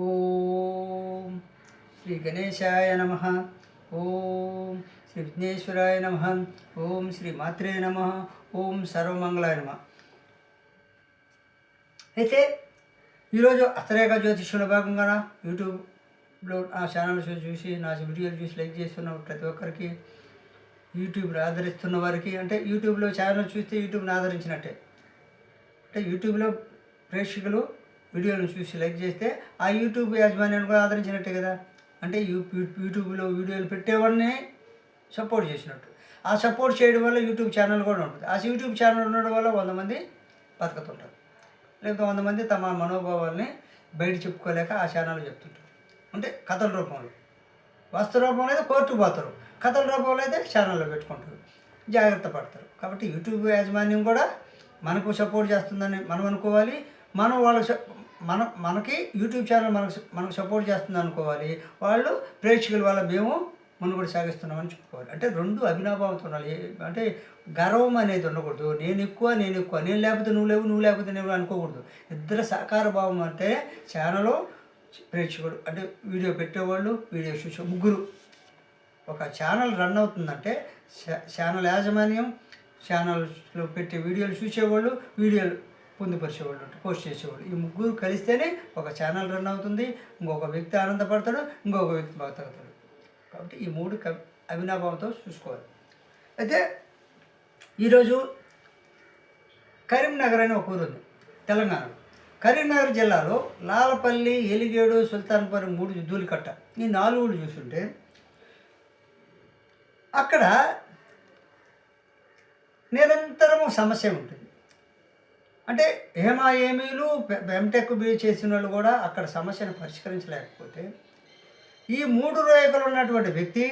ఓం శ్రీ గణేశాయ నమ. ఓం శ్రీ విఘ్నేశ్వరాయ నమ. ఓం శ్రీ మాత్రే నమ. ఓం సర్వమంగళాయ నమ. అయితే ఈరోజు హస్తరేఖ జ్యోతిష్యంలో భాగంగా యూట్యూబ్లో ఆ ఛానల్ చూసి నా వీడియోలు చూసి లైక్ చేస్తున్న ప్రతి ఒక్కరికి, యూట్యూబ్లో ఆదరిస్తున్న వారికి, అంటే యూట్యూబ్లో ఛానల్ చూస్తే యూట్యూబ్ని ఆదరించినట్టే. అంటే యూట్యూబ్లో ప్రేక్షకులు వీడియోలను చూసి లైక్ చేస్తే ఆ యూట్యూబ్ యాజమాన్యాన్ని కూడా ఆదరించినట్టే కదా. అంటే యూట్యూబ్లో వీడియోలు పెట్టేవాడిని సపోర్ట్ చేసినట్టు. ఆ సపోర్ట్ చేయడం వల్ల యూట్యూబ్ ఛానల్ కూడా ఉంటుంది. ఆ యూట్యూబ్ ఛానల్ ఉండడం వల్ల 100 మంది బతుకుతుంటారు, లేకపోతే 100 మంది తమ మనోభావాల్ని బయట చెప్పుకోలేక ఆ ఛానల్ చెప్తుంటారు. అంటే కథల రూపంలో, వాస్తవ రూపంలో అయితే కోర్టు పోతారు, కథల రూపంలో అయితే ఛానల్లో పెట్టుకుంటారు, జాగ్రత్త పడతారు. కాబట్టి యూట్యూబ్ యాజమాన్యం కూడా మనకు సపోర్ట్ చేస్తుందని మనం అనుకోవాలి. మనం మనకి యూట్యూబ్ ఛానల్ మనకు సపోర్ట్ చేస్తుంది అనుకోవాలి. వాళ్ళు ప్రేక్షకుల వల్ల మేము మనుగడ సాగిస్తున్నామని చెప్పుకోవాలి. అంటే రెండు అభినవభావంతో ఉండాలి. అంటే గర్వం అనేది ఉండకూడదు. నేను ఎక్కువ, నేను లేకపోతే నువ్వు లేవు, నువ్వు లేకపోతే నువ్వు అనుకోకూడదు. ఇద్దరు సహకార భావం. అంటే ఛానల్, ప్రేక్షకుడు, అంటే వీడియో పెట్టేవాళ్ళు, వీడియో చూసే ముగ్గురు. ఒక ఛానల్ రన్ అవుతుందంటే ఛానల్ యాజమాన్యం, ఛానల్స్లో పెట్టే వీడియోలు చూసేవాళ్ళు, వీడియోలు పొందుపరిచేవాళ్ళు, పోస్ట్ చేసేవాళ్ళు, ఈ ముగ్గురు కలిస్తేనే ఒక ఛానల్ రన్ అవుతుంది. ఇంకొక వ్యక్తి ఆనందపడతాడు, ఇంకొక వ్యక్తి బాగుతాడు. కాబట్టి ఈ మూడు అవినాభావంతో చూసుకోవాలి. అయితే ఈరోజు కరీంనగర్ అనే ఒక ఊరు ఉంది తెలంగాణలో. కరీంనగర్ జిల్లాలో లాలపల్లి, ఎలిగేడు, సుల్తాన్పురం 3 ధూళికట్ట, ఈ 4 ఊళ్ళు చూస్తుంటే అక్కడ నిరంతరము సమస్య ఉంటుంది. అంటే ఏమీలు ఎంటెక్ చేసిన వాళ్ళు కూడా అక్కడ సమస్యను పరిష్కరించలేకపోతే ఈ 3 రేఖలు ఉన్నటువంటి వ్యక్తి,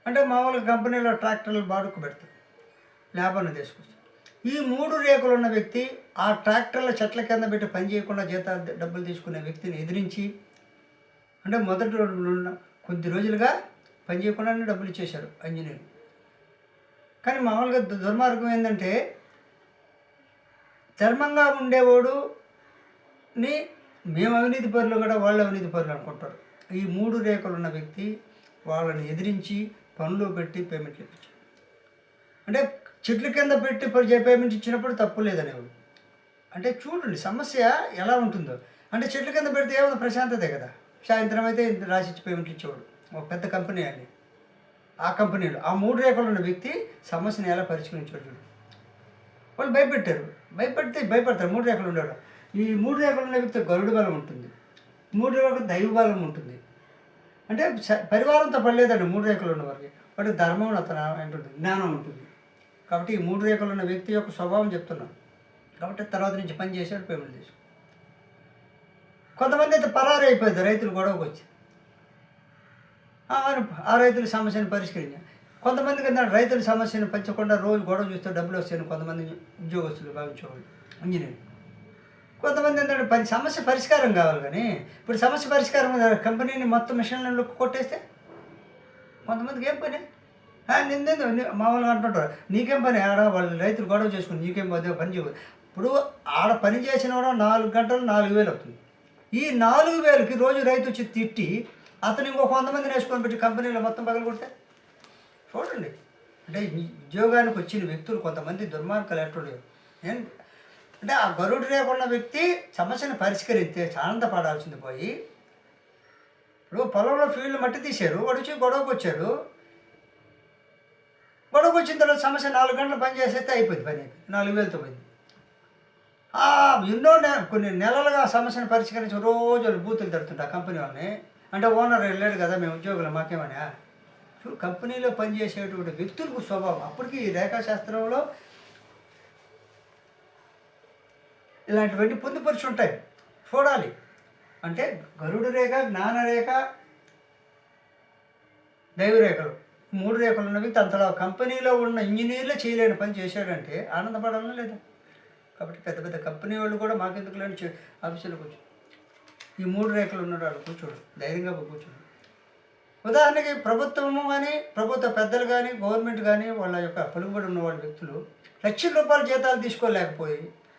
అంటే మామూలుగా కంపెనీలో ట్రాక్టర్లు బాడుకు పెడతారు, లేబర్ని తీసుకొస్తారు. ఈ 3 రేఖలు ఉన్న వ్యక్తి ఆ ట్రాక్టర్ల చెట్ల కింద పెట్టి పని చేయకుండా జీతాలు డబ్బులు తీసుకునే వ్యక్తిని ఎదిరించి, అంటే మొదటి కొద్ది రోజులుగా పని చేయకుండానే డబ్బులు ఇచ్చేశారు ఇంజనీర్. కానీ మామూలుగా దుర్మార్గం ఏంటంటే ధర్మంగా ఉండేవాడుని మేము అవినీతి పరులు కూడా వాళ్ళు అవినీతి పరులు అనుకుంటారు. ఈ 3 రేఖలు ఉన్న వ్యక్తి వాళ్ళని ఎదిరించి పనులు పెట్టి పేమెంట్లు ఇప్పించారు. అంటే చెట్ల కింద పెట్టి పేమెంట్ ఇచ్చినప్పుడు తప్పు లేదనేవాడు. అంటే చూడండి సమస్య ఎలా ఉంటుందో. అంటే చెట్ల కింద పెడితే ఏమన్నా ప్రశాంతతే కదా. సాయంత్రం అయితే రాసిచ్చి పేమెంట్లు ఇచ్చేవాడు. ఒక పెద్ద కంపెనీ అని, ఆ కంపెనీలో ఆ 3 రేఖలు ఉన్న వ్యక్తి సమస్యను ఎలా పరిష్కరించాడు చూడు. వాళ్ళు భయపడతారు. 3 రేఖలు ఉండేవాడు. ఈ 3 రేఖలు ఉన్న వ్యక్తి గరుడు బలం ఉంటుంది, 3 రేఖలు దైవ బలం ఉంటుంది. అంటే పరివారంతో పడలేదండి 3 రేఖలు ఉన్న వారికి. వాటి ధర్మం అతను ఉంటుంది, జ్ఞానం ఉంటుంది. కాబట్టి ఈ 3 రేఖలు ఉన్న వ్యక్తి యొక్క స్వభావం చెప్తున్నాను. కాబట్టి తర్వాత నుంచి పని చేశాడు, పేమెంట్ చేశాడు. కొంతమంది అయితే పరారు అయిపోయింది, రైతులు గొడవకు వచ్చి ఆ రైతుల సమస్యను పరిష్కరించారు. కొంతమందికి ఏంటంటే రైతుల సమస్యను పంచకుండా రోజు గొడవ చూస్తే డబ్బులు వస్తాయని కొంతమంది ఉద్యోగస్తులు భావించేవాళ్ళు, ఇంజనీర్. కొంతమంది ఏంటంటే సమస్య పరిష్కారం కావాలి. కానీ ఇప్పుడు సమస్య పరిష్కారం కంపెనీని మొత్తం మిషన్లను కొట్టేస్తే కొంతమందికి ఏం పని? నిందేందు మామూలుగా అంటుంటారు, నీకేం పని ఆడ వాళ్ళు రైతులు గొడవ చేసుకుని నీకేం పని చేయదు. ఇప్పుడు ఆడ పని చేసిన కూడా 4 గంటలు 4,000 అవుతుంది. ఈ 4,000కి రోజు రైతు వచ్చి తిట్టి అతను ఇంకొక 100 మందిని వేసుకొని పెట్టి కంపెనీలో మొత్తం పగలు కొడితే చూడండి. అంటే ఈ ఉద్యోగానికి వచ్చిన వ్యక్తులు కొంతమంది దుర్మార్గాలు ఎట్టుండేవి. అంటే ఆ గరుడు రేకున్న వ్యక్తి సమస్యను పరిష్కరిస్తే ఆనందపడాల్సింది పోయి, ఇప్పుడు పొలంలో ఫీల్డ్ మట్టి తీశారు, వాడు వచ్చి గొడవకు వచ్చాడు. గొడవకు వచ్చిన తర్వాత సమస్య 4 గంటలు పని చేసేస్తే అయిపోయింది, పని అయిపోయింది, 4,000తో పోయింది. ఎన్నో కొన్ని నెలలుగా సమస్యను పరిష్కరించి రోజు బూతులు తడుతుంటా కంపెనీ వాళ్ళని. అంటే ఓనర్ వెళ్ళాడు కదా, మేము ఉద్యోగులు మాకేమన్నా. కంపెనీలో పనిచేసేటువంటి వ్యక్తులకు స్వభావం అప్పటికి రేఖాశాస్త్రంలో ఇలాంటివన్నీ పొందుపరిచి ఉంటాయి, చూడాలి. అంటే గరుడు రేఖ, జ్ఞానరేఖ, దైవరేఖలు 3 రేఖలు ఉన్న వ్యక్తి అంతలో కంపెనీలో ఉన్న ఇంజనీర్లే చేయలేని పని చేశాడంటే ఆనందపడాలని లేదా? కాబట్టి పెద్ద పెద్ద కంపెనీ వాళ్ళు కూడా మాకెందుకు లేని ఆఫీసులో కూర్చో, ఈ 3 రేఖలు ఉన్న వాళ్ళు కూర్చోడు, ధైర్యంగా కూర్చోడు. ఉదాహరణకి ప్రభుత్వము కానీ, ప్రభుత్వ పెద్దలు కానీ, గవర్నమెంట్ కానీ వాళ్ళ యొక్క పలుకుబడి ఉన్న వాళ్ళ వ్యక్తులు లక్షల రూపాయల జీతాలు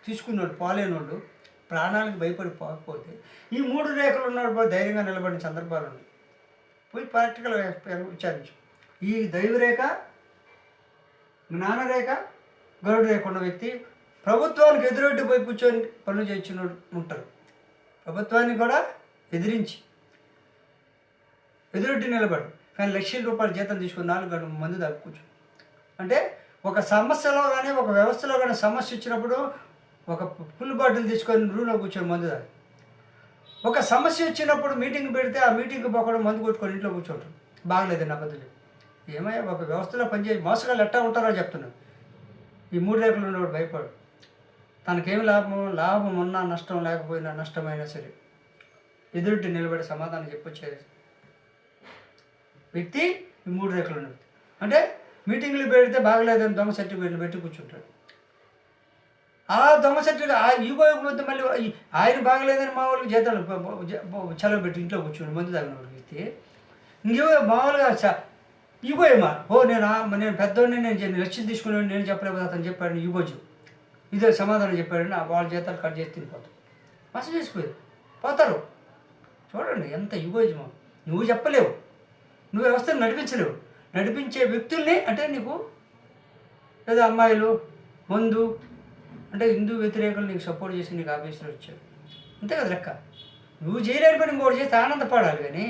తీసుకున్నోళ్ళు, పోలేని వాళ్ళు ప్రాణాలకు భయపడి పోకపోతే ఈ 3 రేఖలు ఉన్నప్పుడు ధైర్యంగా నిలబడిన సందర్భాలు ఉన్నాయి. పోయి ప్రాక్టికల్ విచారించు. ఈ దైవరేఖ, జ్ఞానరేఖ, గరుడు రేఖ ఉన్న వ్యక్తి ప్రభుత్వానికి ఎదురొడ్డి పోయి కూర్చొని పనులు చేయించిన ఉంటారు. ప్రభుత్వాన్ని కూడా ఎదురొడ్డి నిలబడి కానీ ₹1,00,000 జీతం తీసుకుని 4 గంటల మంది దాకా కూర్చో. అంటే ఒక సమస్యలో కానీ ఒక వ్యవస్థలో కానీ సమస్య వచ్చినప్పుడు ఒక ఫుల్ బాటిల్ తీసుకొని రూమ్లో కూర్చొని మందు దాకా. ఒక సమస్య వచ్చినప్పుడు మీటింగ్ పెడితే ఆ మీటింగ్కి పోకుండా మందు కొట్టుకొని ఇంట్లో కూర్చోంటారు. బాగలేదు నా పద్ధతి. ఏమయ్యా ఒక వ్యవస్థలో పనిచేసి మోసగాళ్ళు ఎట్టా ఉంటారో చెప్తున్నాను. ఈ 3 రేఖలు ఉన్నవాడు భయపడు. తనకేమి లాభం ఉన్నా నష్టం లేకపోయినా నష్టమైనా సరే ఎదురుటి నిలబడి సమాధానం చెప్పొచ్చేది వ్యక్తి ఈ 3 రేఖలు ఉన్న వ్యక్తి. అంటే మీటింగ్లు పెడితే బాగలేదని దొంగ సర్టిఫికేట్లు పెట్టి కూర్చుంటాడు. ఆ దొంగ సర్టిఫికేట్ ఆ ఈగో పోతే మళ్ళీ ఆయన బాగలేదని మా వాళ్ళకి జీతాలు చలవ పెట్టి ఇంట్లో కూర్చోండి మందు తాగిన వ్యక్తి. ఇంకేవో మామూలుగా ఈగో ఏమా నేను పెద్దోడిని నేను లక్ష్యం తీసుకునేవాడిని నేను చెప్పలేకపోతే అతను చెప్పాడు ఈగోజు ఇదే సమాధానం చెప్పాడని వాళ్ళ జీతాలు కట్ చేసి తినిపోతారు. మస చేసుకోలేదు పోతారు. చూడండి ఎంత ఈగోజమో. నువ్వు చెప్పలేవు, నువ్వు వ్యవస్థను నడిపించలేవు. నడిపించే వ్యక్తుల్ని అంటే నీకు లేదా అమ్మాయిలు మందు అంటే హిందూ వ్యతిరేకులు నీకు సపోర్ట్ చేసి నీకు ఆఫీసులో వచ్చారు అంతే కదా లెక్క. నువ్వు చేయలేని పని ఇంకోటి చేస్తే ఆనందపడాలి కానీ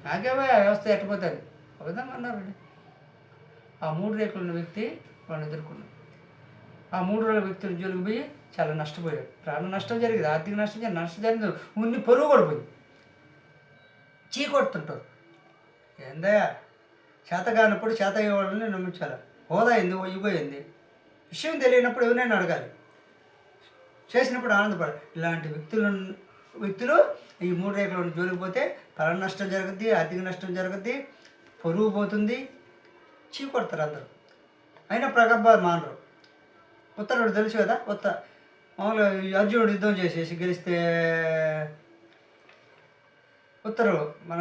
నాకేమో ఆ వ్యవస్థ ఎట్టపోతుంది ఆ విధంగా అన్నారండి. ఆ 3 రేఖలు ఉన్న వ్యక్తి వాళ్ళని ఎదుర్కొన్నాడు. ఆ 3 రోజుల వ్యక్తులు జోలికి పోయి చాలా నష్టపోయాడు. ప్రాణ నష్టం జరిగింది, ఆర్థిక నష్టం జరిగింది, ఉన్ని పొరుగు కూడా పోయింది. చీకొడుతుంటారు. ఏందయ్యా చేత కానప్పుడు చేత అయ్యే వాళ్ళని నమ్మించాలి. హోదా ఏంది ఇవ్వయింది విషయం తెలియనప్పుడు ఎవరైనా అడగాలి, చేసినప్పుడు ఆనందపడాలి. ఇలాంటి వ్యక్తులు ఈ 3 రేఖలు జోలికి పోతే ప్రాణ నష్టం జరుగుద్ది, ఆర్థిక నష్టం జరుగుద్ది, పొరుగు పోతుంది, చీకొడతారు అందరూ. అయినా ప్రగల్భాలు మానరు. ఉత్తరుడు తెలుసు కదా, మామూలుగా అర్జునుడు యుద్ధం చేసేసి గెలిస్తే ఉత్తరు మన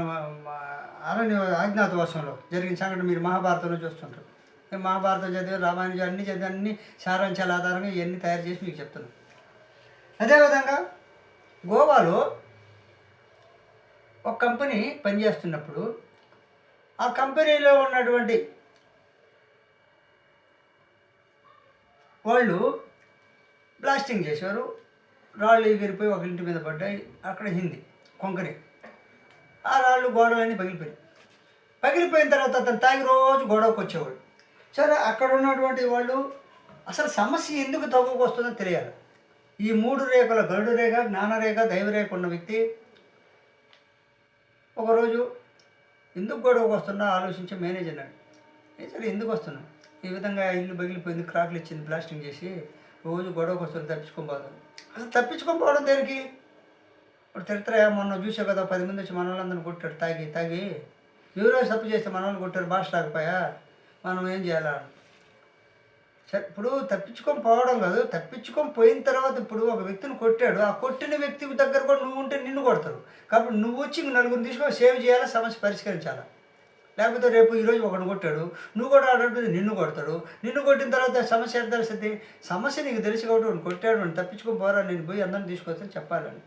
అజ్ఞాతవాసంలో జరిగిన సంఘటన మీరు మహాభారతంలో చూస్తుంటారు. మహాభారతం చదివి రామాయణం అన్ని చదివి అన్ని సారాంశాల ఆధారంగా ఇవన్నీ తయారు చేసి మీకు చెప్తున్నాను. అదేవిధంగా గోవాలో ఒక కంపెనీ పనిచేస్తున్నప్పుడు ఆ కంపెనీలో ఉన్నటువంటి వాళ్ళు బ్లాస్టింగ్ చేశారు. రాళ్ళు ఎగిరిపోయి ఒక ఇంటి మీద పడ్డాయి. అక్కడ హిందీ కొంకణి ఆ రాళ్ళు గోడలన్నీ పగిలిపోయిన తర్వాత అతను తాగి రోజు గొడవకు వచ్చేవాడు. సరే అక్కడ ఉన్నటువంటి వాళ్ళు అసలు సమస్య ఎందుకు తగ్గుకు వస్తుందో తెలియాలి. ఈ 3 రేఖల గరుడు రేఖ, జ్ఞానరేఖ, దైవరేఖ ఉన్న వ్యక్తి ఒకరోజు ఎందుకు గొడవకు వస్తున్నా ఆలోచించి మేనేజర్ అన్నాడు. సరే ఎందుకు వస్తున్నా ఈ విధంగా ఇల్లు పగిలిపోయింది, క్రాక్లు ఇచ్చింది, బ్లాస్టింగ్ చేసి రోజు గొడవకు వస్తుంది, తప్పించుకోపోదాం. అసలు తప్పించుకోకపోవడం దేనికి? ఇప్పుడు చరిత్ర మొన్న చూసే కదా 10 మంది వచ్చి మన వాళ్ళందరినీ కొట్టాడు తాగి ఎవరో తప్పు చేస్తే మన వాళ్ళు కొట్టారు, భాష రాకపోయా మనం ఏం చేయాలా? సరే ఇప్పుడు తప్పించుకొని పోవడం కాదు, తప్పించుకొని పోయిన తర్వాత ఇప్పుడు ఒక వ్యక్తిని కొట్టాడు, ఆ కొట్టిన వ్యక్తి దగ్గర కూడా నువ్వు ఉంటే నిన్ను కొడతారు. కాబట్టి నువ్వు వచ్చి 4 తీసుకొని సేవ్ చేయాలా, సమస్య పరిష్కరించాలా. లేకపోతే రేపు ఈరోజు ఒకడు కొట్టాడు, నువ్వు కూడా ఆడేది నిన్ను కొడతాడు. నిన్ను కొట్టిన తర్వాత సమస్య ఎంత తెలుస్తుంది? సమస్య నీకు తెలిసి కాబట్టి కొట్టాడు అని తప్పించుకొని పోరా, నేను పోయి అందరిని తీసుకొస్తాను చెప్పాలని.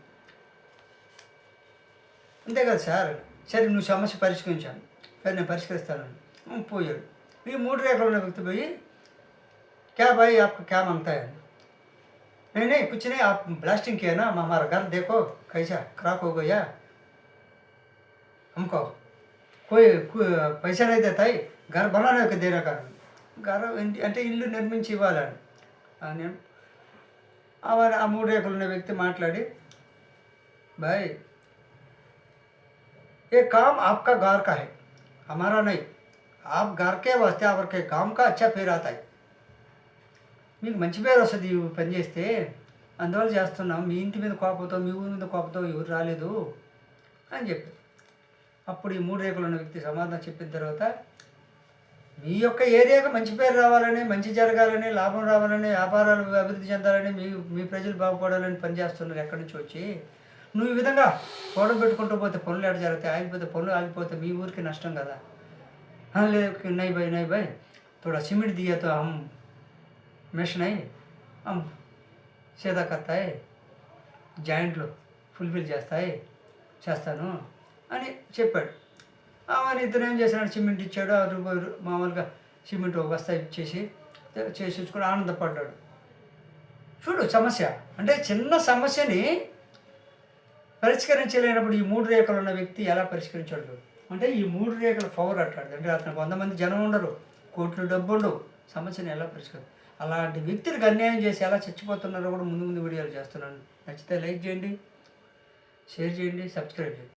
అంతే కదా సార్. సరే నువ్వు సమస్య పరిష్కరించాను, సరే నేను పరిష్కరిస్తానని పోయాడు. ఈ 3 రేఖలు ఉన్న వ్యక్తి పోయి क्या भाई आपको क्या मांगता है? नहीं कुछ नहीं, आप ब्लास्टिंग किया ना, हमारा घर देखो कैसा खराब हो गया, हमको कोई पैसा नहीं देता है घर बनाने के देने का, घर అంటే ఇల్లు నిర్మించి ఇవ్వాలని నేను ఆ 3 రేఖలు ఉన్న వ్యక్తి మాట్లాడి भाई ये काम आपका घर का है, हमारा नहीं, आप घर के वास्ते आपके काम का अच्छा పేరు आता है, మీకు మంచి పేరు వస్తుంది పని చేస్తే, అందువల్ల చేస్తున్నాం. మీ ఇంటి మీద కోపంతో మీ ఊరి మీద కోపంతో ఎవరు రాలేదు అని చెప్పి అప్పుడు ఈ 3 రేఖలు ఉన్న వ్యక్తి సమాధానం చెప్పిన తర్వాత మీ యొక్క ఏరియాకి మంచి పేరు రావాలని, మంచి జరగాలని, లాభం రావాలని, వ్యాపారాలు అభివృద్ధి చెందాలని, మీ ప్రజలు బాగుపడాలని పనిచేస్తున్నారు. ఎక్కడి నుంచి వచ్చి నువ్వు ఈ విధంగా గొడవ పెట్టుకుంటూ పోతే పనులు ఎక్కడ జరుగుతాయి, ఆగిపోతే పనులు ఆగిపోతే మీ ఊరికి నష్టం కదా. లేదు नहीं भाई थोड़ा सीमेंट दिया तो हम मेश नहीं हम सीधा करता है, జాయింట్లు ఫుల్ఫిల్ చేస్తాను అని చెప్పాడు. అని ఇతను ఏం చేశాడు, సిమెంట్ ఇచ్చాడు. మామూలుగా సిమెంట్ ఒక బస్తా ఇచ్చేసి చేసేసుకుని ఆనందపడ్డాడు. చూడు సమస్య అంటే చిన్న సమస్యని పరిష్కరించలేనప్పుడు ఈ 3 రేఖలు ఉన్న వ్యక్తి ఎలా పరిష్కరించాడు చూడు. అంటే ఈ 3 రేఖల పవర్ అట్టాడు. అంటే అతను 100 మంది జనం ఉండరు, కోట్లు డబ్బు ఉండవు, సమస్యని ఎలా పరిష్కరించారు. అలాంటి వ్యక్తులకు అన్యాయం చేసి ఎలా చచ్చిపోతున్నారో కూడా ముందు వీడియోలు చేస్తున్నాను. నచ్చితే లైక్ చేయండి, షేర్ చేయండి, సబ్స్క్రైబ్ చేయండి.